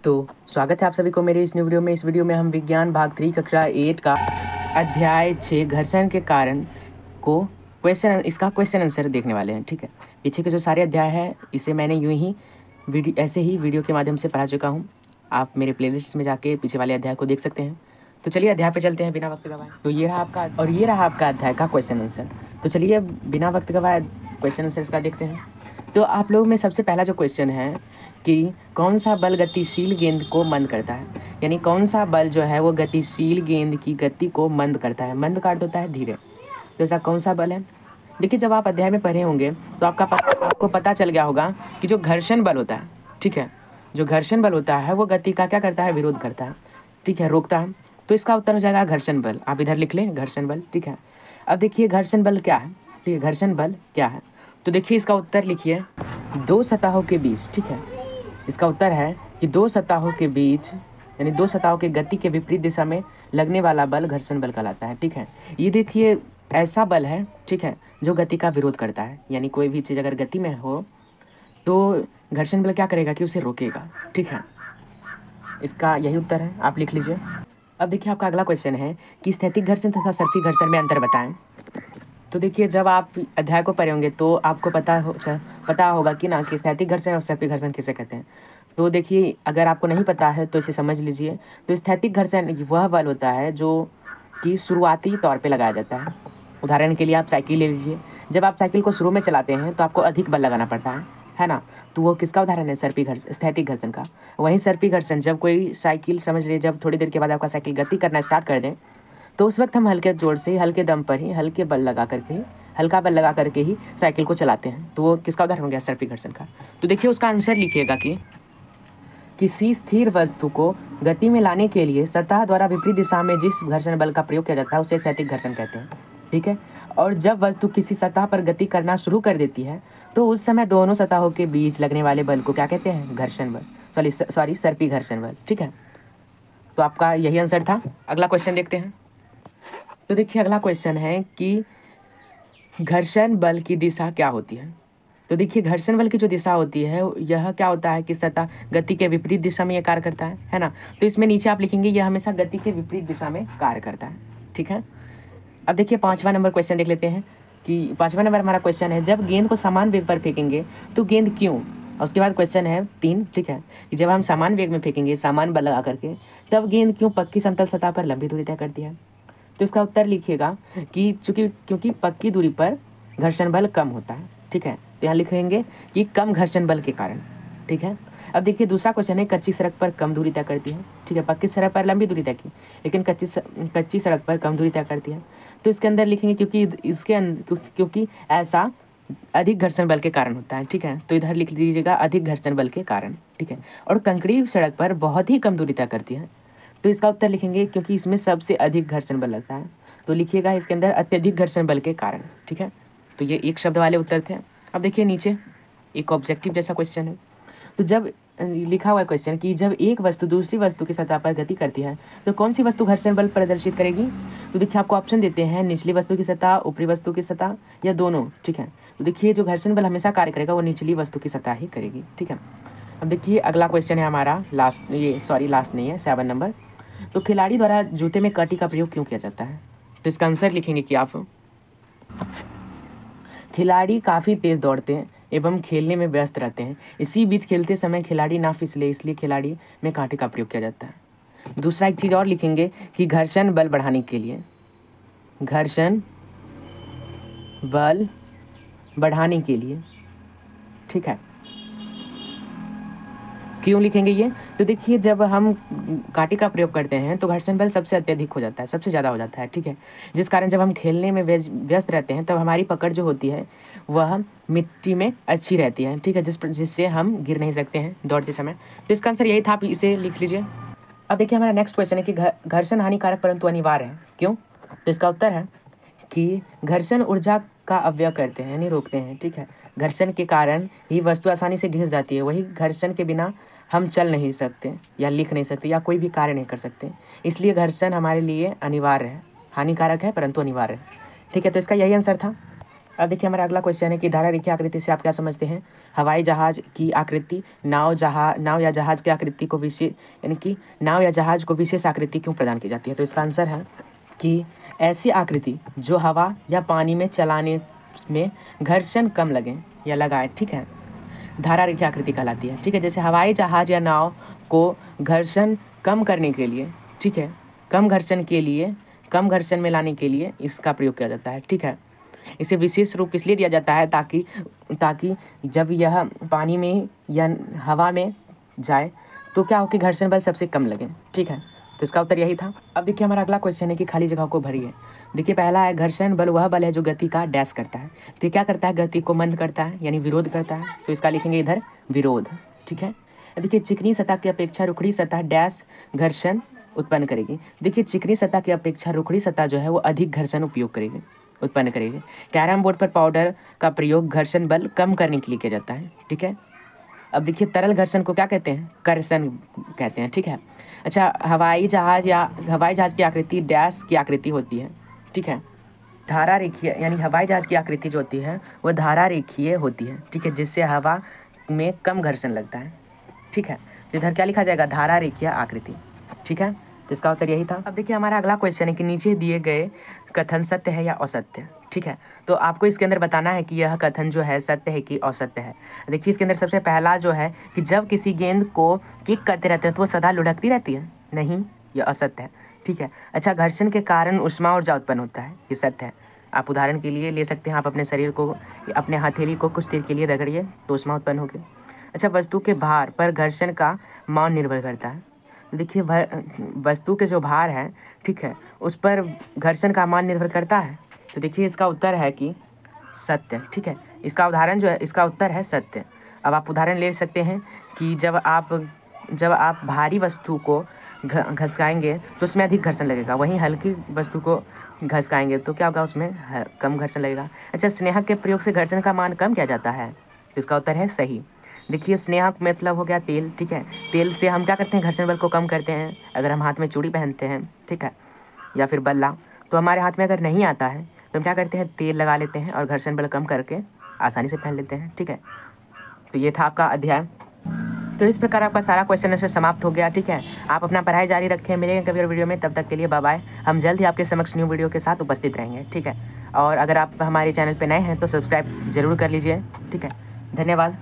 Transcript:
तो स्वागत है आप सभी को मेरे इस न्यू वीडियो में। इस वीडियो में हम विज्ञान भाग 3 कक्षा 8 का अध्याय 6 घर्षण के कारण को इसका क्वेश्चन आंसर देखने वाले हैं। ठीक है, पीछे के जो सारे अध्याय हैं इसे मैंने यूं ही ऐसे ही वीडियो के माध्यम से पढ़ा चुका हूँ। आप मेरे प्लेलिस्ट में जाके पीछे वाले अध्याय को देख सकते हैं। तो चलिए अध्याय पे चलते हैं बिना वक्त गवाए। तो ये रहा आपका अध्याय का क्वेश्चन आंसर। तो चलिए बिना वक्त गवाए क्वेश्चन आंसर इसका देखते हैं। तो आप लोगों में सबसे पहला जो क्वेश्चन है कि कौन सा बल गतिशील गेंद को मंद करता है, यानी कौन सा बल जो है वो गतिशील गेंद की गति को मंद करता है। मंद का अर्थ होता है धीरे। तो ऐसा कौन सा बल है? देखिए, जब आप अध्याय में पढ़े होंगे तो आपको पता चल गया होगा कि जो घर्षण बल होता है, ठीक है, जो घर्षण बल होता है वो गति का क्या करता है? विरोध करता है, ठीक है, रोकता है। तो इसका उत्तर हो जाएगा घर्षण बल। आप इधर लिख लें घर्षण बल, ठीक है। अब देखिए घर्षण बल क्या है, ठीक है, घर्षण बल क्या है। तो देखिए इसका उत्तर लिखिए दो सतहों के बीच, ठीक है। इसका उत्तर है कि दो सतहों के बीच, यानी दो सतहों के गति के विपरीत दिशा में लगने वाला बल घर्षण बल कहलाता है, ठीक है। ये देखिए ऐसा बल है, ठीक है, जो गति का विरोध करता है। यानी कोई भी चीज़ अगर गति में हो तो घर्षण बल क्या करेगा कि उसे रोकेगा, ठीक है। इसका यही उत्तर है, आप लिख लीजिए। अब देखिए आपका अगला क्वेश्चन है कि स्थैतिक घर्षण तथा सर्पी घर्षण में अंतर बताएं। तो देखिए जब आप अध्याय को पढ़े होंगे तो आपको पता होगा कि ना कि स्थैतिक घर्षण और सर्पी घर्षण किसे कहते हैं। तो देखिए अगर आपको नहीं पता है तो इसे समझ लीजिए। तो स्थैतिक घर्षण वह बल होता है जो कि शुरुआती तौर पे लगाया जाता है। उदाहरण के लिए आप साइकिल ले लीजिए। जब आप साइकिल को शुरू में चलाते हैं तो आपको अधिक बल लगाना पड़ता है ना। तो वो किसका उदाहरण है? स्थैतिक घर्षण का। वहीं सर्पी घर्षण जब कोई साइकिल, समझ लीजिए जब थोड़ी देर के बाद आपका साइकिल गति करना स्टार्ट कर दें तो उस वक्त हम हल्के जोर से, हल्के दम पर ही, हल्का बल लगा करके ही साइकिल को चलाते हैं। तो वो किसका उदाहरण हो गया? सर्पी घर्षण का। तो देखिए उसका आंसर लिखिएगा कि किसी स्थिर वस्तु को गति में लाने के लिए सतह द्वारा विपरीत दिशा में जिस घर्षण बल का प्रयोग किया जाता है उसे स्थैतिक घर्षण कहते हैं, ठीक है। और जब वस्तु किसी सतह पर गति करना शुरू कर देती है तो उस समय दोनों सतहों के बीच लगने वाले बल को क्या कहते हैं? घर्षण बल, सॉरी सर्पी घर्षण बल, ठीक है। तो आपका यही आंसर था। अगला क्वेश्चन देखते हैं। तो देखिए अगला क्वेश्चन है कि घर्षण बल की दिशा क्या होती है। तो देखिए घर्षण बल की जो दिशा होती है यह क्या होता है कि सतह गति के विपरीत दिशा में यह कार्य करता है ना। तो इसमें नीचे आप लिखेंगे यह हमेशा गति के विपरीत दिशा में कार्य करता है, ठीक है। अब देखिए 5वां नंबर क्वेश्चन देख लेते हैं कि 5वां नंबर हमारा क्वेश्चन है जब गेंद को समान वेग पर फेंकेंगे तो गेंद क्यों। और उसके बाद क्वेश्चन है 3, ठीक है, कि जब हम समान वेग में फेंकेंगे, समान बल लगा करके, तब गेंद क्यों पक्की समतल सतह पर लंबी दूरी तय करती है। तो इसका उत्तर लिखिएगा कि क्योंकि पक्की दूरी पर घर्षण बल कम होता है, ठीक है। तो यहाँ लिखेंगे कि कम घर्षण बल के कारण, ठीक है। अब देखिए दूसरा क्वेश्चन है कच्ची सड़क पर कम दूरी तय करती है, ठीक है। पक्की सड़क पर लंबी दूरी तय की, लेकिन कच्ची सड़क पर कम दूरी तय करती है। तो इसके अंदर लिखेंगे क्योंकि ऐसा अधिक घर्षण बल के कारण होता है, ठीक है। तो इधर लिख दीजिएगा अधिक घर्षण बल के कारण, ठीक है। और कंकड़ी सड़क पर बहुत ही कम दूरी तय करती है। तो इसका उत्तर लिखेंगे क्योंकि इसमें सबसे अधिक घर्षण बल लगता है। तो लिखिएगा इसके अंदर अत्यधिक घर्षण बल के कारण, ठीक है। तो ये एक शब्द वाले उत्तर थे। अब देखिए नीचे एक ऑब्जेक्टिव जैसा क्वेश्चन है। तो जब लिखा हुआ है क्वेश्चन कि जब एक वस्तु दूसरी वस्तु की सतह पर गति करती है तो कौन सी वस्तु घर्षण बल प्रदर्शित करेगी। तो देखिए आपको ऑप्शन देते हैं निचली वस्तु की सतह, ऊपरी वस्तु की सतह या दोनों, ठीक है। तो देखिए जो घर्षण बल हमेशा कार्य करेगा वो निचली वस्तु की सतह ही करेगी, ठीक है। अब देखिए अगला क्वेश्चन है हमारा लास्ट नहीं है 7 नंबर। तो खिलाड़ी द्वारा जूते में कांटे का प्रयोग क्यों किया जाता है। तो इसका आंसर लिखेंगे कि आप खिलाड़ी काफ़ी तेज़ दौड़ते हैं एवं खेलने में व्यस्त रहते हैं। इसी बीच खेलते समय खिलाड़ी ना फिसले इसलिए खिलाड़ी में कांटे का प्रयोग किया जाता है। दूसरा एक चीज़ और लिखेंगे कि घर्षण बल बढ़ाने के लिए, घर्षण बल बढ़ाने के लिए, ठीक है। क्यों लिखेंगे ये? तो देखिए जब हम कांटे का प्रयोग करते हैं तो घर्षण बल सबसे अत्यधिक हो जाता है, सबसे ज़्यादा हो जाता है, ठीक है। जिस कारण जब हम खेलने में व्यस्त रहते हैं तब हमारी पकड़ जो होती है वह मिट्टी में अच्छी रहती है, ठीक है, जिससे हम गिर नहीं सकते हैं दौड़ते समय। तो इसका आंसर यही था, आप इसे लिख लीजिए। अब देखिए हमारा नेक्स्ट क्वेश्चन है कि घर्षण हानिकारक परंतु अनिवार्य है, क्यों। तो इसका उत्तर है कि घर्षण ऊर्जा का अव्यय करते हैं, यानी रोकते हैं, ठीक है। घर्षण के कारण ही वस्तु आसानी से घिस जाती है, वही घर्षण के बिना हम चल नहीं सकते या लिख नहीं सकते या कोई भी कार्य नहीं कर सकते। इसलिए घर्षण हमारे लिए अनिवार्य है, हानिकारक है परंतु अनिवार्य है, ठीक है। तो इसका यही आंसर था। अब देखिए हमारा अगला क्वेश्चन है कि धारा रेखीय आकृति से आप क्या समझते हैं। हवाई जहाज की आकृति नाव या जहाज की आकृति को विशेष यानी कि नाव या जहाज को विशेष आकृति क्यों प्रदान की जाती है। तो इसका आंसर है कि ऐसी आकृति जो हवा या पानी में चलाने में घर्षण कम लगे या लगाए, ठीक है, धारा रेखीय आकृति कहलाती है। ठीक है, जैसे हवाई जहाज या नाव को घर्षण कम करने के लिए, ठीक है, कम घर्षण में लाने के लिए इसका प्रयोग किया जाता है। ठीक है, इसे विशेष रूप इसलिए दिया जाता है ताकि जब यह पानी में या हवा में जाए तो क्या हो कि घर्षण बल सबसे कम लगे। ठीक है, तो इसका उत्तर यही था। अब देखिए हमारा अगला क्वेश्चन है कि खाली जगह को भरिए। देखिए पहला है घर्षण बल वह बल है जो गति का डैश करता है। तो क्या करता है, गति को मंद करता है यानी विरोध करता है, तो इसका लिखेंगे इधर विरोध। ठीक है, देखिए चिकनी सतह की अपेक्षा रुखड़ी सतह डैश घर्षण उत्पन्न करेगी। देखिए चिकनी सतह की अपेक्षा रुखड़ी सतह जो है वो अधिक घर्षण उत्पन्न करेगी। कैरम बोर्ड पर पाउडर का प्रयोग घर्षण बल कम करने के लिए किया जाता है। ठीक है, अब देखिए तरल घर्षण को क्या कहते हैं, कर्षण कहते हैं। ठीक है, अच्छा हवाई जहाज की आकृति डैश की आकृति होती है। ठीक है, धारा रेखीय यानी हवाई जहाज की आकृति जो होती है वो धारा रेखीय होती है। ठीक है, जिससे हवा में कम घर्षण लगता है। ठीक है, तो इधर क्या लिखा जाएगा, धारा रेखीय आकृति। ठीक है, तो इसका उत्तर यही था। अब देखिए हमारा अगला क्वेश्चन है कि नीचे दिए गए कथन सत्य है या असत्य। ठीक है, तो आपको इसके अंदर बताना है कि यह कथन जो है सत्य है कि असत्य है। देखिए इसके अंदर सबसे पहला जो है कि जब किसी गेंद को किक करते रहते हैं तो वो सदा लुढ़कती रहती है, नहीं, यह असत्य है। ठीक है, अच्छा घर्षण के कारण ऊष्मा ऊर्जा उत्पन्न होता है, ये सत्य है। आप उदाहरण के लिए ले सकते हैं, आप अपने शरीर को, अपने हथेली को कुछ देर के लिए रगड़िए तो ऊष्मा उत्पन्न होगी। अच्छा वस्तु के भार पर घर्षण का मान निर्भर करता है। देखिए वस्तु के जो भार है, ठीक है, उस पर घर्षण का मान निर्भर करता है। तो देखिए इसका उत्तर है कि सत्य। ठीक है, इसका उदाहरण जो है, इसका उत्तर है सत्य। अब आप उदाहरण ले सकते हैं कि जब आप भारी वस्तु को घसकाएंगे तो उसमें अधिक घर्षण लगेगा, वहीं हल्की वस्तु को घसकाएंगे तो क्या होगा, उसमें कम घर्षण लगेगा। अच्छा स्नेहक के प्रयोग से घर्षण का मान कम किया जाता है, तो इसका उत्तर है सही। देखिए स्नेहक मतलब हो गया तेल। ठीक है, तेल से हम क्या करते हैं, घर्षण बल को कम करते हैं। अगर हम हाथ में चूड़ी पहनते हैं, ठीक है, या फिर बल्ला, तो हमारे हाथ में अगर नहीं आता है तो हम क्या करते हैं, तेल लगा लेते हैं और घर्षण बल कम करके आसानी से पहन लेते हैं। ठीक है, तो ये था आपका अध्याय। तो इस प्रकार आपका सारा क्वेश्चन से समाप्त हो गया। ठीक है, आप अपना पढ़ाई जारी रखें, मिलेंगे कभी और वीडियो में, तब तक के लिए बाय बाय। हम जल्द ही आपके समक्ष न्यू वीडियो के साथ उपस्थित रहेंगे। ठीक है, और अगर आप हमारे चैनल पर नए हैं तो सब्सक्राइब जरूर कर लीजिए। ठीक है, धन्यवाद।